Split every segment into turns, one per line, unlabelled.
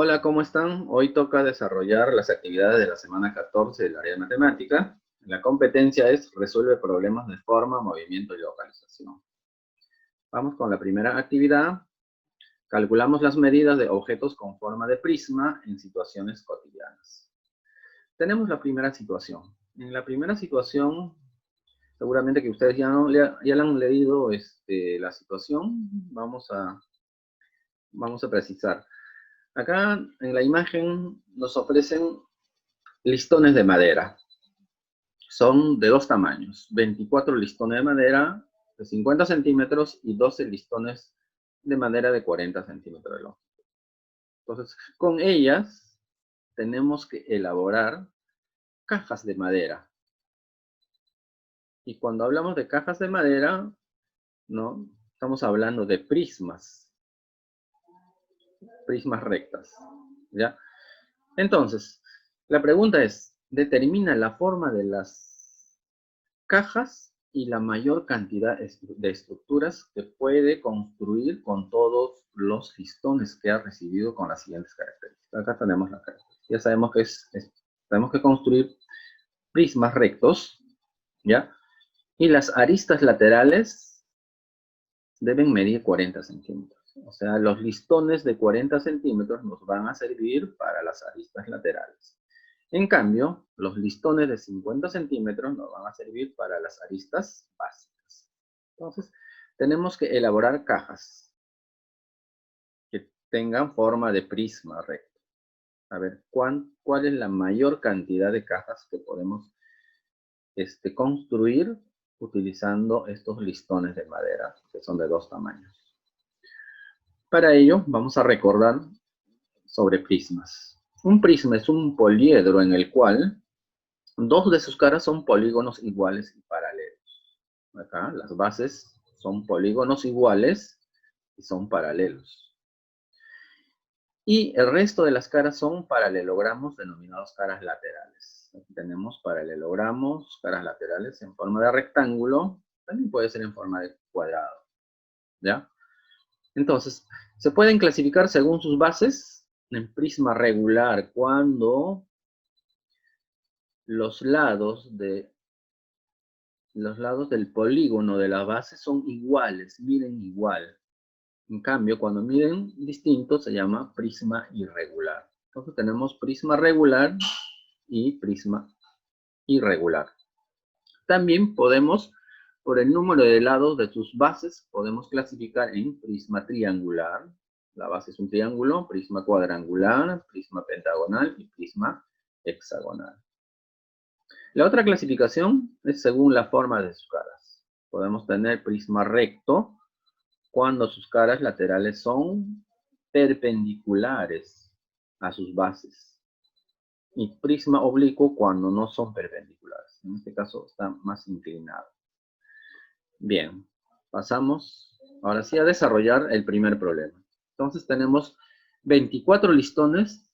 Hola, ¿cómo están? Hoy toca desarrollar las actividades de la semana 14 del área de matemática. La competencia es resuelve problemas de forma, movimiento y localización. Vamos con la primera actividad. Calculamos las medidas de objetos con forma de prisma en situaciones cotidianas. Tenemos la primera situación. En la primera situación, seguramente que ustedes ya la han leído la situación. Vamos a precisar. Acá en la imagen nos ofrecen listones de madera. Son de dos tamaños, 24 listones de madera de 50 centímetros y 12 listones de madera de 40 centímetros de longitud. Entonces, con ellas tenemos que elaborar cajas de madera. Y cuando hablamos de cajas de madera, ¿no? Estamos hablando de prismas rectas, ¿ya? Entonces, la pregunta es, determina la forma de las cajas y la mayor cantidad de estructuras que puede construir con todos los listones que ha recibido con las siguientes características. Acá tenemos la característica. Ya sabemos que tenemos que construir prismas rectos, ¿ya? Y las aristas laterales deben medir 40 centímetros. O sea, los listones de 40 centímetros nos van a servir para las aristas laterales. En cambio, los listones de 50 centímetros nos van a servir para las aristas básicas. Entonces, tenemos que elaborar cajas que tengan forma de prisma recto. A ver, ¿cuál es la mayor cantidad de cajas que podemos construir utilizando estos listones de madera, que son de dos tamaños? Para ello, vamos a recordar sobre prismas. Un prisma es un poliedro en el cual dos de sus caras son polígonos iguales y paralelos. Acá las bases son polígonos iguales y son paralelos. Y el resto de las caras son paralelogramos denominados caras laterales. Aquí tenemos paralelogramos, caras laterales en forma de rectángulo, también puede ser en forma de cuadrado. ¿Ya? Entonces, se pueden clasificar según sus bases en prisma regular cuando los lados del polígono de la base son iguales, miden igual. En cambio, cuando miden distinto se llama prisma irregular. Entonces tenemos prisma regular y prisma irregular. También podemos, por el número de lados de sus bases, podemos clasificar en prisma triangular. La base es un triángulo, prisma cuadrangular, prisma pentagonal y prisma hexagonal. La otra clasificación es según la forma de sus caras. Podemos tener prisma recto cuando sus caras laterales son perpendiculares a sus bases. Y prisma oblicuo cuando no son perpendiculares. En este caso está más inclinado. Bien, pasamos ahora sí a desarrollar el primer problema. Entonces tenemos 24 listones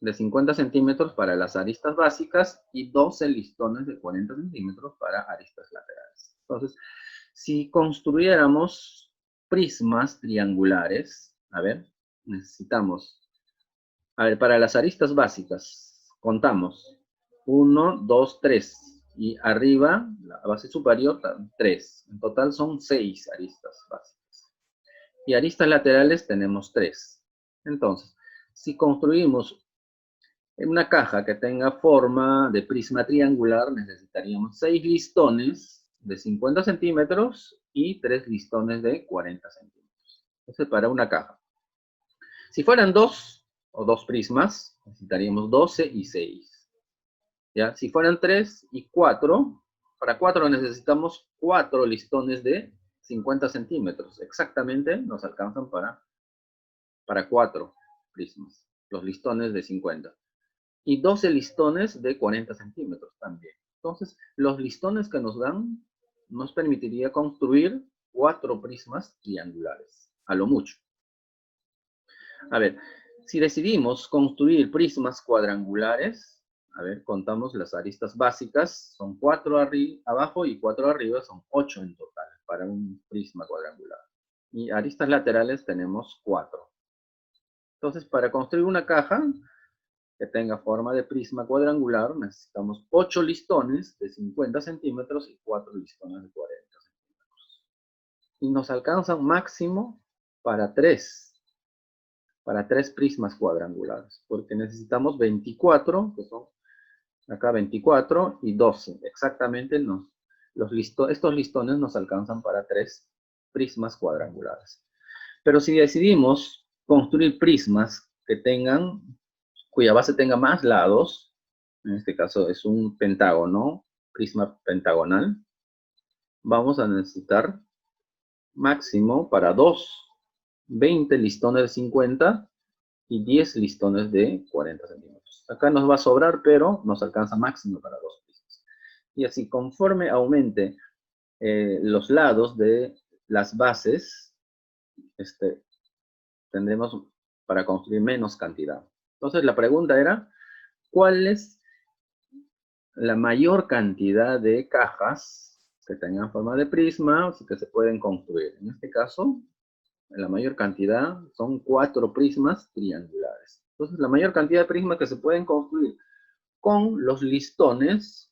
de 50 centímetros para las aristas básicas y 12 listones de 40 centímetros para aristas laterales. Entonces, si construyéramos prismas triangulares, a ver, necesitamos, a ver, para las aristas básicas, contamos 1, 2, 3. Y arriba, la base superior, 3. En total son 6 aristas básicas. Y aristas laterales tenemos 3. Entonces, si construimos en una caja que tenga forma de prisma triangular necesitaríamos 6 listones de 50 centímetros y 3 listones de 40 centímetros. Eso es para una caja. Si fueran 2 o 2 prismas, necesitaríamos 12 y 6. ¿Ya? Si fueran 3 y 4, para 4 necesitamos 4 listones de 50 centímetros. Exactamente nos alcanzan para 4 prismas, los listones de 50. Y 12 listones de 40 centímetros también. Entonces, los listones que nos dan nos permitiría construir 4 prismas triangulares, a lo mucho. A ver, si decidimos construir prismas cuadrangulares, a ver, contamos las aristas básicas, son 4 abajo y 4 arriba, son 8 en total para un prisma cuadrangular. Y aristas laterales tenemos 4. Entonces, para construir una caja que tenga forma de prisma cuadrangular, necesitamos 8 listones de 50 centímetros y 4 listones de 40 centímetros. Y nos alcanzan máximo para 3 prismas cuadrangulares, porque necesitamos 24, que son acá 24 y 12. Exactamente estos listones nos alcanzan para 3 prismas cuadrangulares. Pero si decidimos construir prismas cuya base tenga más lados, en este caso es un pentágono, prisma pentagonal, vamos a necesitar máximo para 20 listones de 50 y 10 listones de 40 centímetros. Acá nos va a sobrar, pero nos alcanza máximo para 2 prismas. Y así, conforme aumente los lados de las bases, tendremos para construir menos cantidad. Entonces la pregunta era, ¿cuál es la mayor cantidad de cajas que tengan forma de prisma o que se pueden construir? En este caso, la mayor cantidad son 4 prismas triangulares. Entonces la mayor cantidad de prismas que se pueden construir con los listones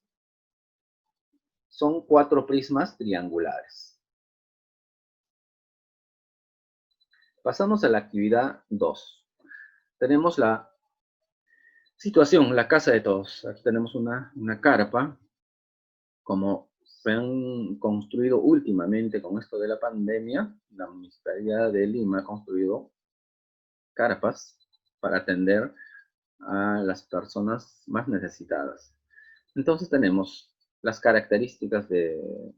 son 4 prismas triangulares. Pasamos a la actividad 2. Tenemos la situación, la casa de todos. Aquí tenemos una carpa. Como se han construido últimamente con esto de la pandemia, la Municipalidad de Lima ha construido carpas para atender a las personas más necesitadas. Entonces tenemos las características de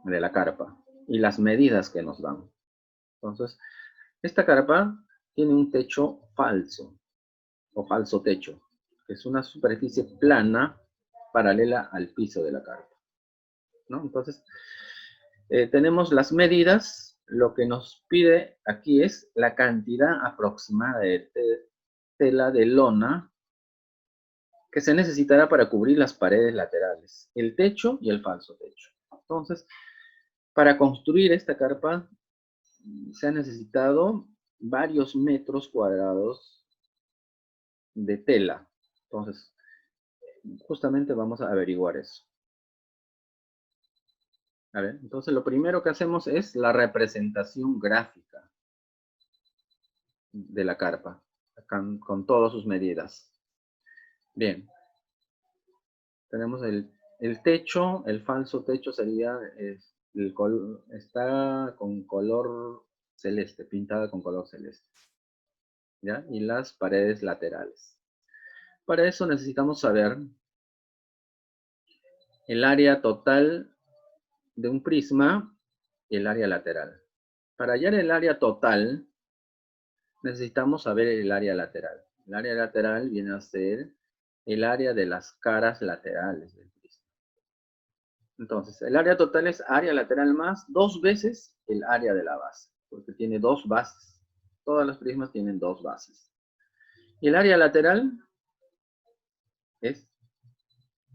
la carpa y las medidas que nos dan. Entonces, esta carpa tiene un techo falso o falso techo, que es una superficie plana paralela al piso de la carpa, ¿no? Entonces, tenemos las medidas. Lo que nos pide aquí es la cantidad aproximada de tela de lona que se necesitará para cubrir las paredes laterales, el techo y el falso techo. Entonces, para construir esta carpa se han necesitado varios metros cuadrados de tela. Entonces, justamente vamos a averiguar eso. A ver, entonces lo primero que hacemos es la representación gráfica de la carpa, con todas sus medidas. Bien, tenemos el techo, el falso techo sería, está con color celeste, pintada con color celeste, ¿ya? Y las paredes laterales. Para eso necesitamos saber el área total de un prisma y el área lateral. Para hallar el área total, necesitamos saber el área lateral. El área lateral viene a ser el área de las caras laterales del prisma. Entonces, el área total es área lateral más 2 veces el área de la base, porque tiene 2 bases. Todas las prismas tienen 2 bases. Y el área lateral es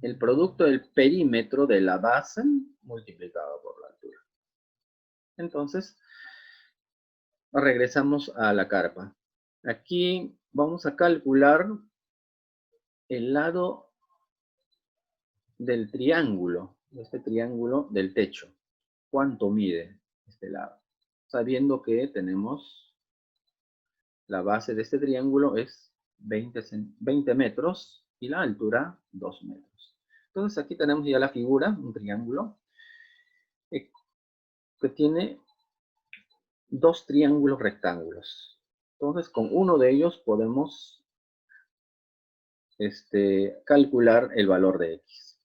el producto del perímetro de la base multiplicado por la altura. Entonces, regresamos a la carpa. Aquí vamos a calcular el lado del triángulo, este triángulo del techo. ¿Cuánto mide este lado? Sabiendo que tenemos la base de este triángulo es 20 metros y la altura 2 metros. Entonces aquí tenemos ya la figura, un triángulo, que tiene 2 triángulos rectángulos. Entonces con uno de ellos podemos calcular el valor de x.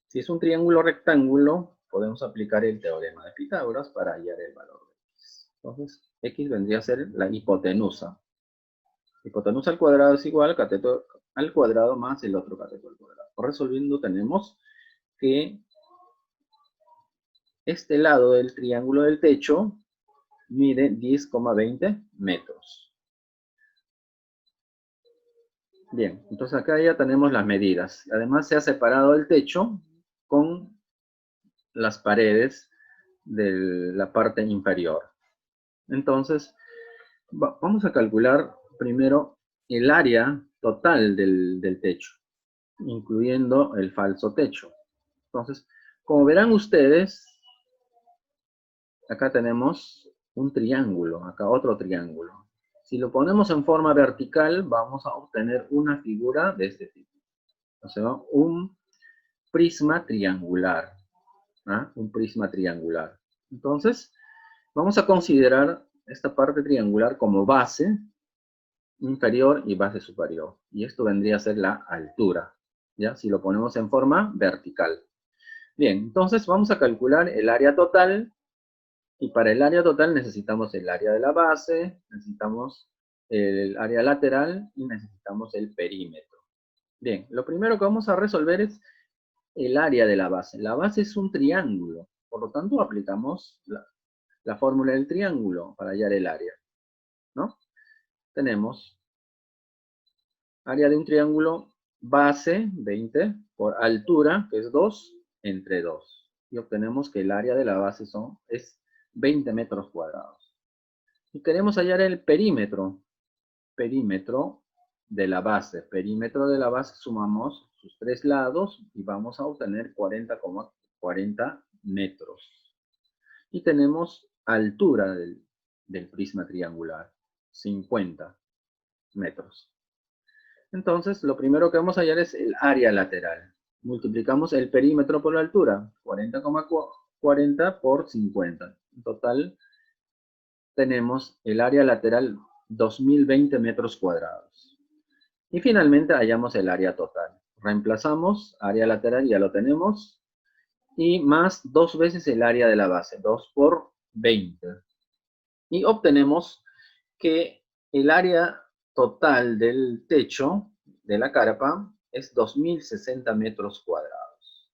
Si es un triángulo rectángulo, podemos aplicar el teorema de Pitágoras para hallar el valor de x. Entonces, x vendría a ser la hipotenusa. Hipotenusa al cuadrado es igual a cateto al cuadrado más el otro cateto al cuadrado. Resolviendo tenemos que este lado del triángulo del techo mide 10,20 metros. Bien, entonces acá ya tenemos las medidas. Además se ha separado el techo con las paredes de la parte inferior. Entonces, Vamos a calcular primero el área total del techo, incluyendo el falso techo. Entonces, como verán ustedes, acá tenemos un triángulo, acá otro triángulo. Si lo ponemos en forma vertical, vamos a obtener una figura de este tipo. O sea, un prisma triangular. ¿Ah? Un prisma triangular. Entonces, vamos a considerar esta parte triangular como base inferior y base superior. Y esto vendría a ser la altura, ¿ya? Si lo ponemos en forma vertical. Bien, entonces vamos a calcular el área total. Y para el área total necesitamos el área de la base, necesitamos el área lateral y necesitamos el perímetro. Bien, lo primero que vamos a resolver es el área de la base. La base es un triángulo, por lo tanto aplicamos la fórmula del triángulo para hallar el área, ¿no? Tenemos área de un triángulo base, 20, por altura, que es 2, entre 2. Y obtenemos que el área de la base es 20 metros cuadrados. Y queremos hallar el perímetro. Perímetro de la base. Perímetro de la base sumamos sus tres lados y vamos a obtener 40,40 metros. Y tenemos altura del prisma triangular, 50 metros. Entonces, lo primero que vamos a hallar es el área lateral. Multiplicamos el perímetro por la altura, 40,40 por 50. En total, tenemos el área lateral 2020 metros cuadrados. Y finalmente hallamos el área total. Reemplazamos área lateral, ya lo tenemos, y más 2 veces el área de la base, 2 por 20. Y obtenemos que el área total del techo de la carpa es 2060 metros cuadrados.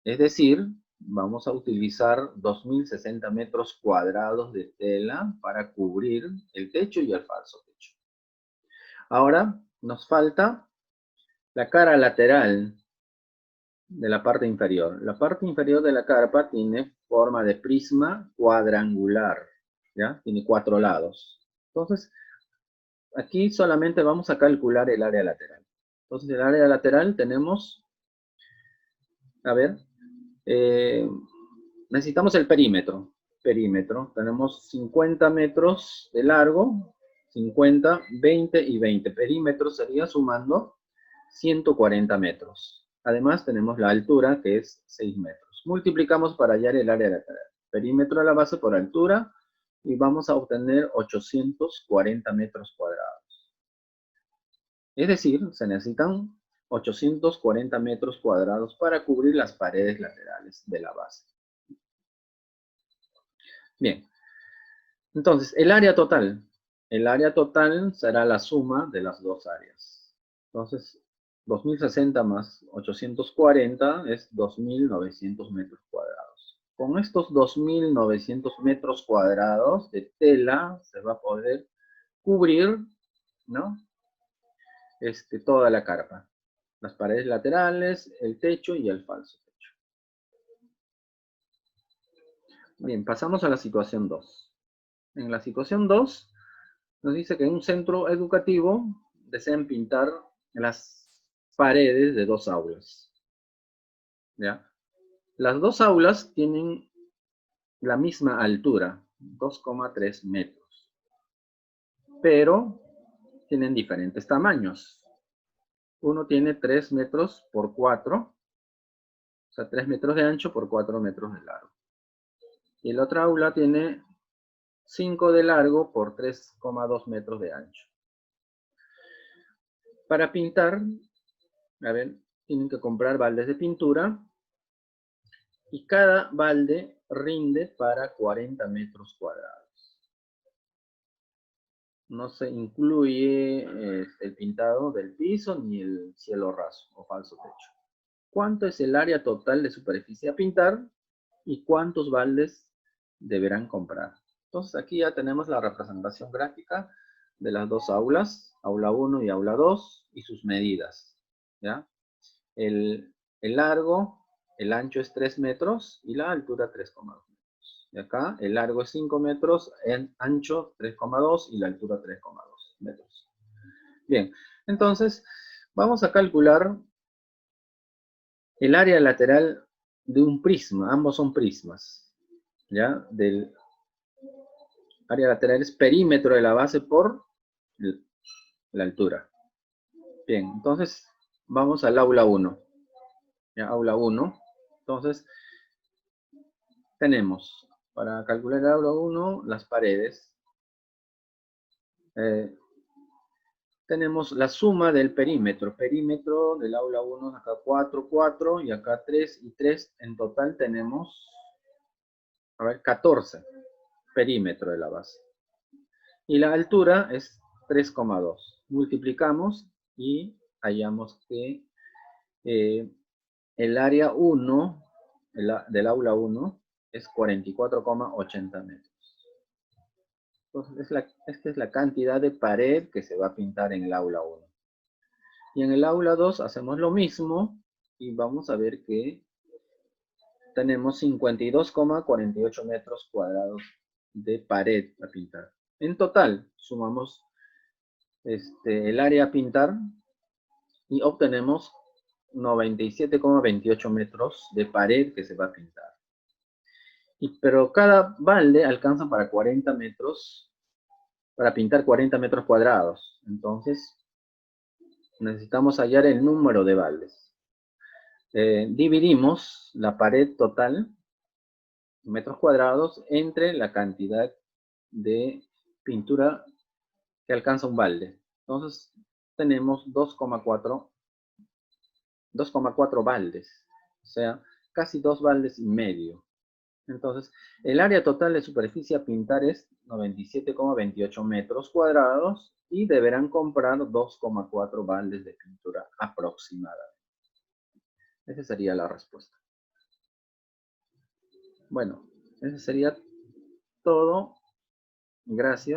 Es decir, vamos a utilizar 2060 metros cuadrados de tela para cubrir el techo y el falso techo. Ahora nos falta la cara lateral de la parte inferior. La parte inferior de la carpa tiene forma de prisma cuadrangular, ¿ya? Tiene 4 lados. Entonces, aquí solamente vamos a calcular el área lateral. Entonces, el área lateral tenemos, a ver, necesitamos el perímetro. Perímetro, tenemos 50 metros de largo, 50, 20 y 20. Perímetro sería sumando 140 metros. Además tenemos la altura que es 6 metros. Multiplicamos para hallar el área lateral. Perímetro de la base por altura y vamos a obtener 840 metros cuadrados. Es decir, se necesitan 840 metros cuadrados para cubrir las paredes laterales de la base. Bien, entonces el área total. El área total será la suma de las dos áreas. Entonces, 2060 más 840 es 2900 metros cuadrados. Con estos 2900 metros cuadrados de tela se va a poder cubrir, ¿no? Toda la carpa. Las paredes laterales, el techo y el falso techo. Bien, pasamos a la situación 2. En la situación 2 nos dice que en un centro educativo desean pintar las paredes de 2 aulas. ¿Ya? Las 2 aulas tienen la misma altura, 2,3 metros, pero tienen diferentes tamaños. Uno tiene 3 metros por 4, o sea, 3 metros de ancho por 4 metros de largo. Y el otro aula tiene 5 de largo por 3,2 metros de ancho. Para pintar, a ver, tienen que comprar baldes de pintura y cada balde rinde para 40 metros cuadrados. No se incluye el pintado del piso ni el cielo raso o falso techo. ¿Cuánto es el área total de superficie a pintar y cuántos baldes deberán comprar? Entonces aquí ya tenemos la representación gráfica de las dos aulas, aula 1 y aula 2, y sus medidas. ¿Ya? El largo, el ancho es 3 metros y la altura 3,2 metros. Y acá el largo es 5 metros, el ancho 3,2 y la altura 3,2 metros. Bien, entonces vamos a calcular el área lateral de un prisma. Ambos son prismas. ¿Ya? Del área lateral es perímetro de la base por la altura. Bien, entonces vamos al aula 1. ¿Ya? Aula 1. Entonces tenemos, para calcular el aula 1, las paredes. Tenemos la suma del perímetro. Perímetro del aula 1, acá 4, 4 y acá 3 y 3. En total tenemos, a ver, 14. Perímetro de la base. Y la altura es 3,2. Multiplicamos y hallamos que el área 1 del aula 1 es 44,80 metros. Entonces, esta es la cantidad de pared que se va a pintar en el aula 1. Y en el aula 2 hacemos lo mismo y vamos a ver que tenemos 52,48 metros cuadrados de pared a pintar. En total, sumamos el área a pintar y obtenemos 97,28 metros de pared que se va a pintar. Pero cada balde alcanza para 40 metros, para pintar 40 metros cuadrados. Entonces, necesitamos hallar el número de baldes. Dividimos la pared total, metros cuadrados, entre la cantidad de pintura que alcanza un balde. Entonces, tenemos 2,4 baldes, o sea, casi 2 baldes y medio. Entonces, el área total de superficie a pintar es 97,28 metros cuadrados y deberán comprar 2,4 baldes de pintura aproximada. Esa sería la respuesta. Bueno, eso sería todo. Gracias.